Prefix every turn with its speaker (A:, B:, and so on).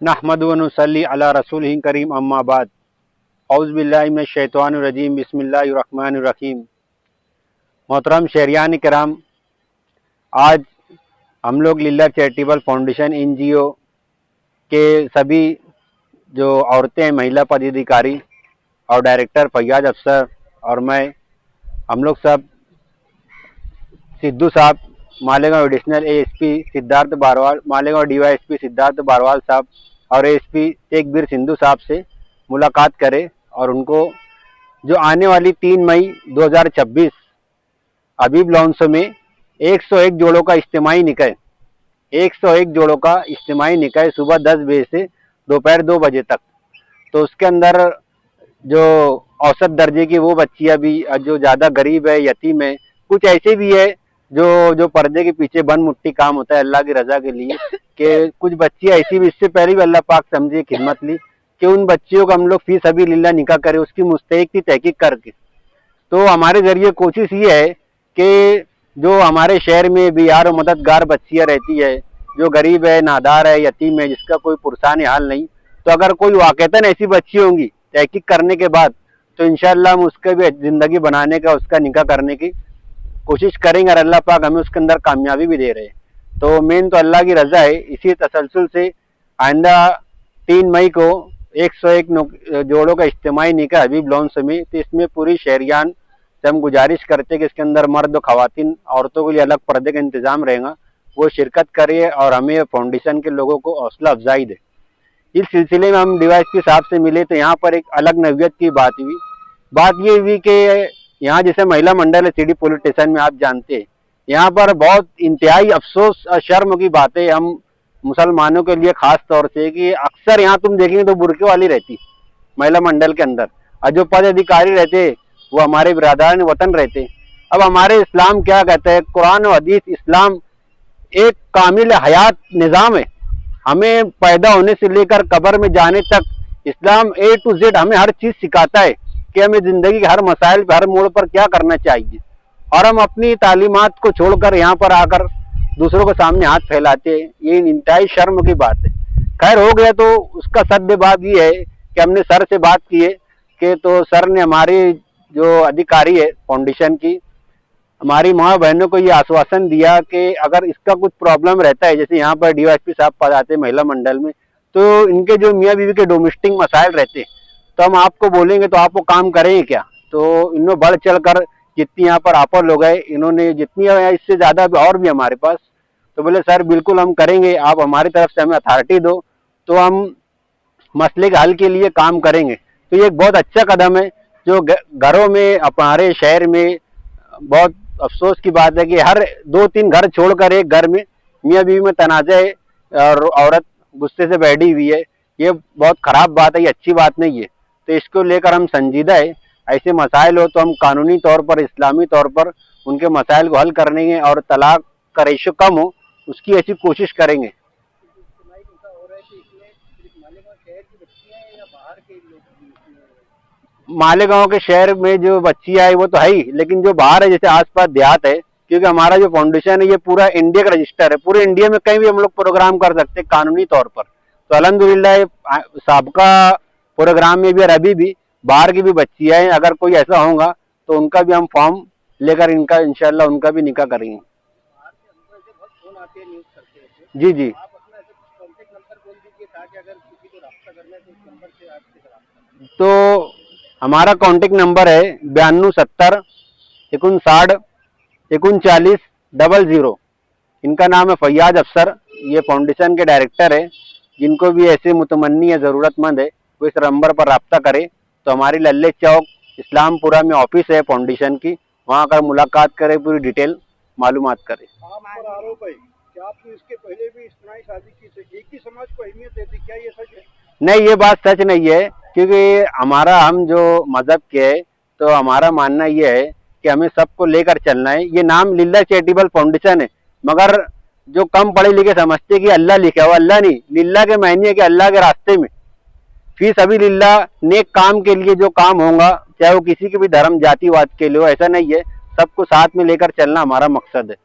A: नहमदु व नुसल्ली अला रसूलिहिल करीम अम्मा बाद औज़ु बिल्लाहि मिनश शैतानिर रजीम बिस्मिल्लाहिर रहमानिर रहीम। मोहतरम शहरियान किराम, आज हम लोग लिल्लाह चैरिटेबल फाउंडेशन एनजीओ के सभी जो औरतें हैं, महिला पदाधिकारी और डायरेक्टर फैयाज अफसर और मैं, हम लोग सब सिद्धू साहब, Malegaon additional ASP Siddharth Barwal, Malegaon DYSP Siddharth Barwal साहब और एएसपी तेगबीर सिंधु साहब से मुलाकात करें और उनको जो आने वाली 3 मई 2026 हबीब लॉन्सो में 101 जोड़ों का इज्तिमाई निकाह 101 जोड़ों का इज्तिमाई निकाह सुबह 10 बजे से दोपहर 2 बजे तक। तो उसके अंदर जो औसत दर्जे की वो बच्चियां भी, जो ज़्यादा गरीब है, यतीम है, कुछ ऐसे भी है जो पर्दे के पीछे बन मुट्ठी काम होता है अल्लाह की रजा के लिए, कि कुछ बच्चियां ऐसी भी, इससे पहले भी अल्लाह पाक समझे खिदमत ली कि उन बच्चियों को हम लोग फी सबिलिल्लाह निकाह करें, उसकी मुस्तहिक की तहकीक करके। तो हमारे जरिए कोशिश ये है कि जो हमारे शहर में बेयार और मददगार बच्चियां रहती है, जो गरीब है, नादार है, यतीम है, जिसका कोई पुरसान हाल नहीं, तो अगर कोई वाकईतन ऐसी बच्ची होंगी तहकीक करने के बाद, तो इंशाअल्लाह हम उसके भी ज़िंदगी बनाने का, उसका निकाह करने की कोशिश करेंगे और अल्लाह पाक हमें उसके अंदर कामयाबी भी दे रहे हैं। तो मेन तो अल्लाह की रज़ा है। इसी तसलसल से आइंदा 3 मई को 101 जोड़ों का इज्तिमाई निकाह हबीब लॉन्सो में, तो इसमें पूरी शहरियान से हम गुजारिश करते हैं कि इसके अंदर मर्द और ख़वातीन, औरतों के लिए अलग पर्दे का इंतज़ाम रहेगा, वो शिरकत करिए और हमें फाउंडेशन के लोगों को हौसला अफजाई दे। इस सिलसिले में हम डीवाईएसपी साहब से मिले तो यहाँ पर एक अलग नवीयत की बात हुई। बात ये हुई कि यहाँ जैसे महिला मंडल है सीडी पुलिस स्टेशन में, आप जानते हैं, यहाँ पर बहुत इंतहाई अफसोस और शर्म की बात है हम मुसलमानों के लिए खास तौर से, कि अक्सर यहाँ तुम देखेंगे तो बुरके वाली रहती महिला मंडल के अंदर, और जो पद अधिकारी रहते वो हमारे बिरादरान वतन रहते। अब हमारे इस्लाम क्या कहता है, कुरान और हदीस, इस्लाम एक कामिल हयात निज़ाम है। हमें पैदा होने से लेकर कब्र में जाने तक इस्लाम A to Z हमें हर चीज़ सिखाता है कि हमें ज़िंदगी के हर मसाइल पर, हर मोड़ पर क्या करना चाहिए, और हम अपनी तालीमात को छोड़कर यहाँ पर आकर दूसरों के सामने हाथ फैलाते हैं। ये इंतहाई शर्म की बात है। खैर हो गया, तो उसका सद्देबाब ये है कि हमने सर से बात की है कि, तो सर ने हमारी जो अधिकारी है फाउंडेशन की, हमारी माँ बहनों को ये आश्वासन दिया कि अगर इसका कुछ प्रॉब्लम रहता है, जैसे यहाँ पर डीवाईएसपी साहब पद आते हैं महिला मंडल में, तो इनके जो मियाँ बीवी के डोमेस्टिक मसाइल रहते हैं, तो हम आपको बोलेंगे तो आप वो काम करेंगे क्या। तो इन्होंने बढ़ चढ़ कर जितनी यहाँ पर ऑफर लोग हैं, इन्होंने जितनी इससे ज़्यादा और भी हमारे पास, तो बोले सर बिल्कुल हम करेंगे, आप हमारी तरफ से हमें अथॉरिटी दो तो हम मसले के हल के लिए काम करेंगे। तो ये एक बहुत अच्छा कदम है, जो घरों में, हमारे शहर में बहुत अफसोस की बात है कि हर 2-3 घर छोड़कर एक घर में मियाँ बीवी में तनाज़ा है और औरत गुस्से से बैठी हुई है। ये बहुत ख़राब बात है, ये अच्छी बात नहीं है। तो इसको लेकर हम संजीदा है। ऐसे मसाइल हो तो हम कानूनी तौर पर, इस्लामी तौर पर उनके मसाइल को हल करने के, और तलाक का रेशो कम हो उसकी ऐसी कोशिश करेंगे। मालेगांव के शहर में जो बच्चियां है वो तो है ही, लेकिन जो बाहर है, जैसे आसपास देहात है, क्योंकि हमारा जो फाउंडेशन है ये पूरा इंडिया का रजिस्टर है, पूरे इंडिया में कहीं भी हम लोग प्रोग्राम कर सकते हैं कानूनी तौर पर। तो अल्हम्दुलिल्लाह साबका प्रोग्राम में भी और अभी भी बाहर की भी बच्चियां हैं, अगर कोई ऐसा होगा तो उनका भी हम फॉर्म लेकर इनका इंशाल्लाह उनका भी निकाह करेंगे। जी जी, तो हमारा कॉन्टेक्ट नंबर है 92 70 59 39 00। इनका नाम है फैयाज अफसर, ये फाउंडेशन के डायरेक्टर है। जिनको भी ऐसे मुतमन्नी या ज़रूरतमंद है वो इस नंबर पर रब्ता करे। तो हमारी लल्ले चौक इस्लामपुरा में ऑफिस है फाउंडेशन की, वहाँ आकर मुलाकात करें, पूरी डिटेल मालूमात करें।
B: आरोप है कि आपने इसके पहले भी इस्लामी शादी की थी, एक ही समाज को अहमियत देती, क्या ये सच है?
A: नहीं, ये बात सच नहीं है, क्योंकि हमारा, हम जो मजहब के है, तो हमारा मानना ये है कि हमें सबको लेकर चलना है। ये नाम लिल्लाह चैरिटेबल फाउंडेशन है, मगर जो कम पढ़े लिखे समझते कि अल्लाह लिखा हुआ, अल्लाह नहीं, लिल्लाह के मायने है कि अल्लाह के रास्ते में फी सबिलिल्लाह नेक काम के लिए जो काम होगा, चाहे वो किसी के भी धर्म जातिवाद के लिए हो, ऐसा नहीं है, सबको साथ में लेकर चलना हमारा मकसद है।